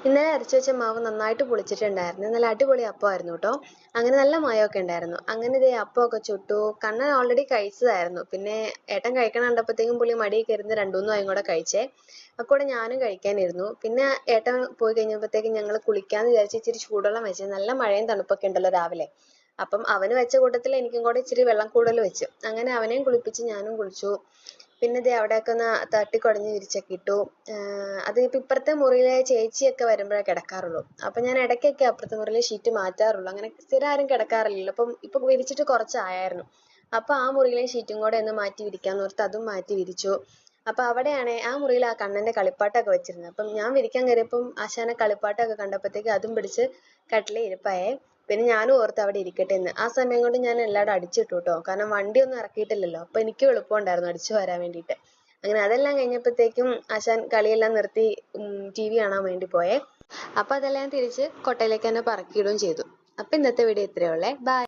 ഇന്നലെ അരച്ചു വെച്ച മാവ് നന്നായിട്ട് പുളിച്ചിട്ടുണ്ടായിരുന്നു. നല്ല അടിപൊളി അപ്പമായിരുന്നു കേട്ടോ. അങ്ങനെ നല്ല മയമൊക്കെ ഉണ്ടായിരുന്നു. അങ്ങനെ ഇതേ അപ്പമൊക്കെ ചുട്ടു. കണ്ണൻ ഓൾറെഡി കഴിച്ചതായിരുന്നു. പിന്നെ ഏട്ടൻ കഴിക്കണം കണ്ടപ്പോഴത്തേക്കും പുള്ളി മടിയൊക്കെ ഇരുന്ന് രണ്ടു മൂന്നും ആയും കൂടെ കഴിച്ചേ. അക്കൂടെ ഞാനും കഴിക്കാനിരുന്നു. പിന്നെ ഏട്ടൻ പോയി കഴിഞ്ഞപ്പോഴത്തേക്കും ഞങ്ങൾ കുളിക്കാന്ന് വിചാരിച്ച് ഇച്ചിരി ചൂടുവെള്ളം വെച്ചു. നല്ല മഴയും തണുപ്പൊക്കെ ഉണ്ടല്ലോ രാവിലെ. അപ്പം അവന് വെച്ച കൂട്ടത്തിൽ എനിക്കും കൂടെ ഇച്ചിരി വെള്ളം കൂടുതൽ വെച്ചു. അങ്ങനെ അവനെയും കുളിപ്പിച്ച് ഞാനും കുളിച്ചു. പിന്നെ ദേ അവിടെയൊക്കെ ഒന്ന് തട്ടിക്കുടഞ്ഞ് വിരിച്ചൊക്കെ ഇട്ടു. അത് ഇപ്പം ഇപ്പുറത്തെ മുറിയിലെ ചേച്ചിയൊക്കെ വരുമ്പോഴേ കിടക്കാറുള്ളൂ. അപ്പം ഞാൻ ഇടയ്ക്കൊക്കെ അപ്പുറത്തെ മുറിയിലെ ഷീറ്റ് മാറ്റാറുള്ളൂ. അങ്ങനെ സ്ഥിരം ആരും കിടക്കാറില്ലല്ലോ. അപ്പം ഇപ്പം വിരിച്ചിട്ട് കുറച്ചായിരുന്നു. അപ്പം ആ മുറിയിലെ ഷീറ്റും കൂടെ ഒന്ന് മാറ്റി വിരിക്കാന്ന് ഓർത്ത് അതും മാറ്റി വിരിച്ചു. അപ്പം അവിടെയാണെ ആ മുറിയിൽ ആ കണ്ണൻ്റെ കളിപ്പാട്ടമൊക്കെ വെച്ചിരുന്നത്. അപ്പം ഞാൻ വിരിക്കാൻ കയറിയപ്പം ആശാനെ കളിപ്പാട്ടമൊക്കെ കണ്ടപ്പോഴത്തേക്ക് അതും പിടിച്ച് കട്ടിലേ ഇരിപ്പായേ. പിന്നെ ഞാനും ഓർത്ത് അവിടെ ഇരിക്കട്ടെ എന്ന്. ആ സമയം കൊണ്ട് ഞാൻ എല്ലായിടും അടിച്ചിട്ടു കേട്ടോ. കാരണം വണ്ടിയൊന്നും ഇറക്കിയിട്ടില്ലല്ലോ. അപ്പം എനിക്കും എളുപ്പമുണ്ടായിരുന്നു അടിച്ചു വരാൻ വേണ്ടിയിട്ട്. അങ്ങനെ അതെല്ലാം കഴിഞ്ഞപ്പോഴത്തേക്കും ആശാൻ കളിയെല്ലാം നിർത്തി TV കാണാൻ വേണ്ടി പോയേ. അപ്പം അതെല്ലാം തിരിച്ച് കൊട്ടയിലേക്ക് തന്നെ പറക്കിയിടുകയും ചെയ്തു. അപ്പം ഇന്നത്തെ വീഡിയോ ഇത്രയേ ഉള്ളേ. ബൈ.